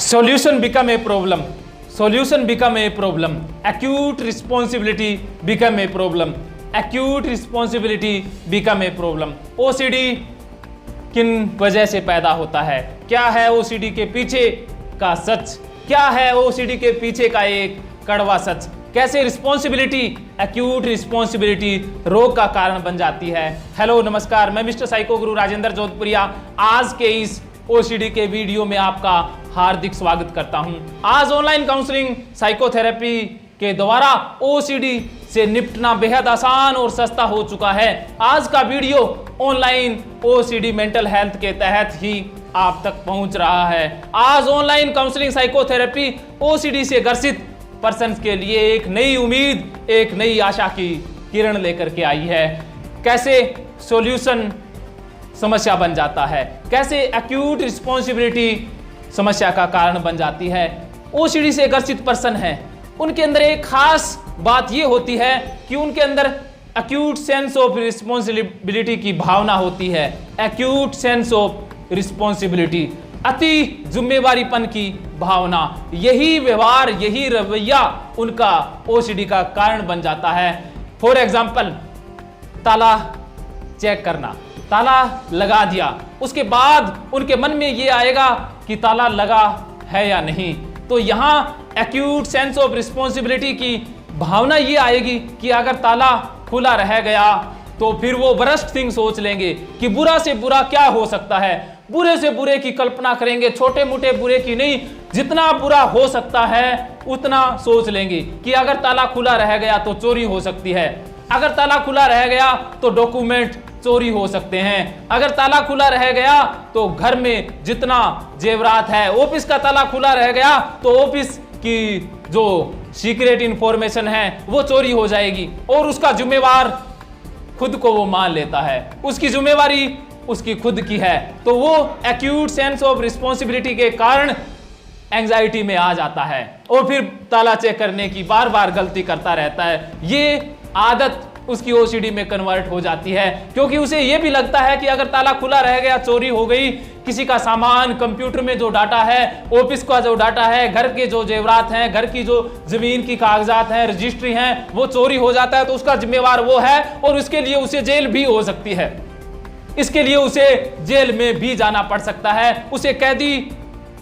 Solution become a problem. Solution become a problem. Acute responsibility become a problem. Acute responsibility become a problem. OCD किन वजह से पैदा होता है? क्या है OCD के पीछे का सच? क्या है OCD के पीछे का एक कड़वा सच? कैसे रिस्पॉन्सिबिलिटी, एक्यूट रिस्पॉन्सिबिलिटी रोग का कारण बन जाती है? हेलो नमस्कार, मैं मिस्टर साइको गुरु राजेंद्र जोधपुरिया आज के इस OCD के वीडियो में आपका हार्दिक स्वागत करता हूं। आज ऑनलाइन काउंसलिंग साइकोथेरेपी के द्वारा OCD से निपटना बेहद आसान और सस्ता हो चुका है। आज का video online OCD mental health के तहत ही आप तक पहुंच रहा है। आज ऑनलाइन काउंसलिंग साइकोथेरेपी OCD से ग्रसित पर्सन के लिए एक नई उम्मीद, एक नई आशा की किरण लेकर के आई है। कैसे सॉल्यूशन समस्या बन जाता है, कैसे एक्यूट रिस्पॉन्सिबिलिटी समस्या का कारण बन जाती है। OCD से ग्रसित पर्सन है, उनके अंदर एक खास बात यह होती है कि उनके अंदर एक्यूट सेंस ऑफ रिस्पॉन्सिबिलिटी की भावना होती है। एक्यूट सेंस ऑफ रिस्पॉन्सिबिलिटी, अति जिम्मेवारीपन की भावना, यही व्यवहार, यही रवैया उनका OCD का कारण बन जाता है। फॉर एग्जाम्पल, ताला चेक करना, ताला लगा दिया, उसके बाद उनके मन में ये आएगा कि ताला लगा है या नहीं। तो यहाँ एक्यूट सेंस ऑफ रिस्पॉन्सिबिलिटी की भावना ये आएगी कि अगर ताला खुला रह गया तो फिर वो वर्स्ट थिंग सोच लेंगे कि बुरा से बुरा क्या हो सकता है। बुरे से बुरे की कल्पना करेंगे, छोटे मोटे बुरे की नहीं, जितना बुरा हो सकता है उतना सोच लेंगे कि अगर ताला खुला रह गया तो चोरी हो सकती है, अगर ताला खुला रह गया तो डॉक्यूमेंट चोरी हो सकते हैं, अगर ताला खुला रह गया तो घर में जितना जेवरात है, ऑफिस का ताला खुला रह गया तो ऑफिस की जो सीक्रेट इंफॉर्मेशन है वो चोरी हो जाएगी। और उसका जिम्मेवार खुद को वो मान लेता है, उसकी जिम्मेवारी उसकी खुद की है। तो वो एक्यूट सेंस ऑफ रिस्पॉन्सिबिलिटी के कारण एंजाइटी में आ जाता है और फिर ताला चेक करने की बार बार गलती करता रहता है। ये आदत उसकी OCD में कन्वर्ट हो जाती है, क्योंकि उसे यह भी लगता है कि अगर ताला खुला रह गया, चोरी हो गई, किसी का सामान, कंप्यूटर में जो डाटा है, ऑफिस का जो डाटा है, घर के जो जेवरात हैं, घर की जो जमीन की कागजात हैं, रजिस्ट्री हैं, वो चोरी हो जाता है तो उसका जिम्मेवार वो है और उसके लिए उसे जेल भी हो सकती है। इसके लिए उसे जेल में भी जाना पड़ सकता है, उसे कैदी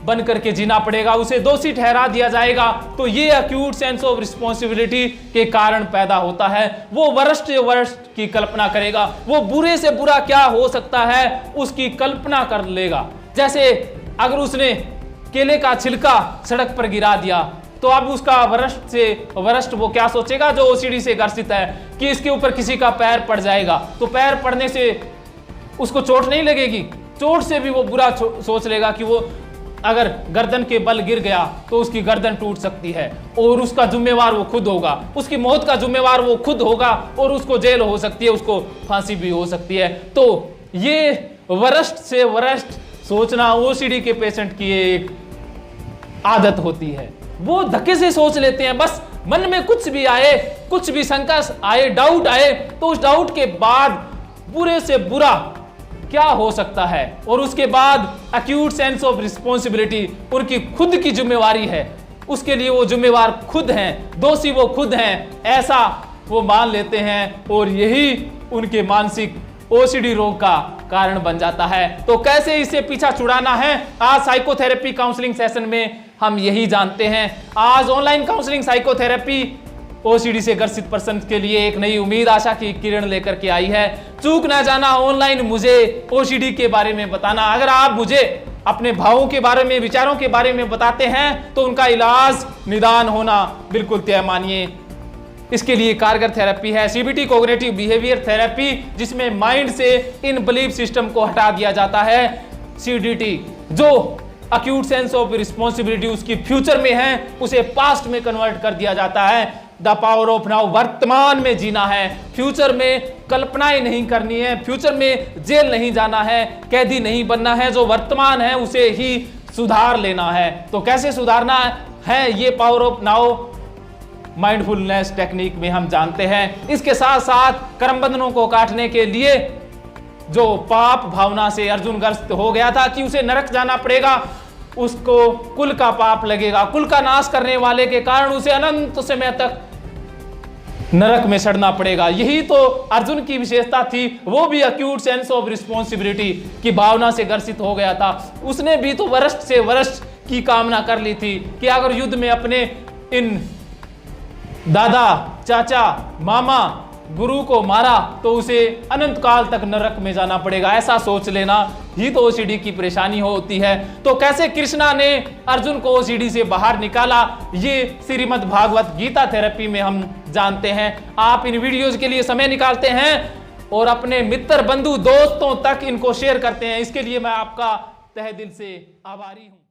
बन करके जीना पड़ेगा, उसे दोषी ठहरा दिया जाएगा। तो ये एक्यूट सेंस ऑफ रिस्पॉन्सिबिलिटी के कारण पैदा होता है। वो वर्स्ट की कल्पना करेगा, वो बुरे से बुरा क्या हो सकता है उसकी कल्पना कर लेगा। जैसे अगर उसने केले का छिलका सड़क पर गिरा दिया तो अब उसका वर्स्ट से वर्स्ट वो क्या सोचेगा, जो OCD से ग्रसित है, कि इसके ऊपर किसी का पैर पड़ जाएगा तो पैर पड़ने से उसको चोट नहीं लगेगी, चोट से भी वो बुरा सोच लेगा कि वो अगर गर्दन के बल गिर गया तो उसकी गर्दन टूट सकती है और उसका जिम्मेवार वो खुद होगा, उसकी मौत का जिम्मेवार वो खुद होगा और उसको जेल हो सकती है, उसको फांसी भी हो सकती है। तो ये वर्स्ट से वर्स्ट सोचना OCD के पेशेंट की एक आदत होती है। वो धक्के से सोच लेते हैं, बस मन में कुछ भी आए, कुछ भी शंका आए, डाउट आए तो उस डाउट के बाद बुरे से बुरा क्या हो सकता है और उसके बाद एक्यूट सेंस ऑफ रिस्पॉन्सिबिलिटी उनकी खुद की जिम्मेवारी है, उसके लिए वो जिम्मेवार खुद हैं, दोषी वो खुद हैं, ऐसा वो मान लेते हैं और यही उनके मानसिक OCD रोग का कारण बन जाता है। तो कैसे इसे पीछा छुड़ाना है, आज साइकोथेरेपी काउंसलिंग सेशन में हम यही जानते हैं। आज ऑनलाइन काउंसलिंग साइकोथेरेपी OCD से ग्रसित पर्सन के लिए एक नई उम्मीद, आशा की किरण लेकर के आई है। चूक ना जाना ऑनलाइन मुझे OCD के बारे में बताना। अगर आप मुझे अपने भावों के बारे में, विचारों के बारे में बताते हैं तो उनका इलाज, निदान होना बिल्कुल तय मानिए। इसके लिए कारगर थेरेपी है CBT, कॉग्निटिव बिहेवियर थेरेपी, जिसमें माइंड से इन बिलीफ सिस्टम को हटा दिया जाता है। CDT, जो एक्यूट सेंस ऑफ रिस्पॉन्सिबिलिटी उसकी फ्यूचर में है, उसे पास्ट में कन्वर्ट कर दिया जाता है। द पावर ऑफ नाउ, वर्तमान में जीना है, फ्यूचर में कल्पनाएं नहीं करनी है, फ्यूचर में जेल नहीं जाना है, कैदी नहीं बनना है, जो वर्तमान है उसे ही सुधार लेना है। तो कैसे सुधारना है ये power of now mindfulness technique में हम जानते हैं। इसके साथ साथ कर्म बंधनों को काटने के लिए जो पाप भावना से अर्जुन ग्रस्त हो गया था कि उसे नरक जाना पड़ेगा, उसको कुल का पाप लगेगा। कुल का नाश करने वाले के कारण उसे अनंत समय तक नरक में सड़ना पड़ेगा। यही तो अर्जुन की विशेषता थी, वो भी एक्यूट सेंस ऑफ रिस्पॉन्सिबिलिटी की भावना से ग्रसित हो गया था। उसने भी तो वरिष्ठ से वरिष्ठ की कामना कर ली थी कि अगर युद्ध में अपने इन दादा, चाचा, मामा, गुरु को मारा तो उसे अनंत काल तक नरक में जाना पड़ेगा। ऐसा सोच लेना ही तो ओसीडी की परेशानी होती है। तो कैसे कृष्णा ने अर्जुन को ओसीडी से बाहर निकाला, ये श्रीमद् भागवत गीता थेरेपी में हम जानते हैं। आप इन वीडियोज के लिए समय निकालते हैं और अपने मित्र, बंधु, दोस्तों तक इनको शेयर करते हैं, इसके लिए मैं आपका तहे दिल से आभारी हूं।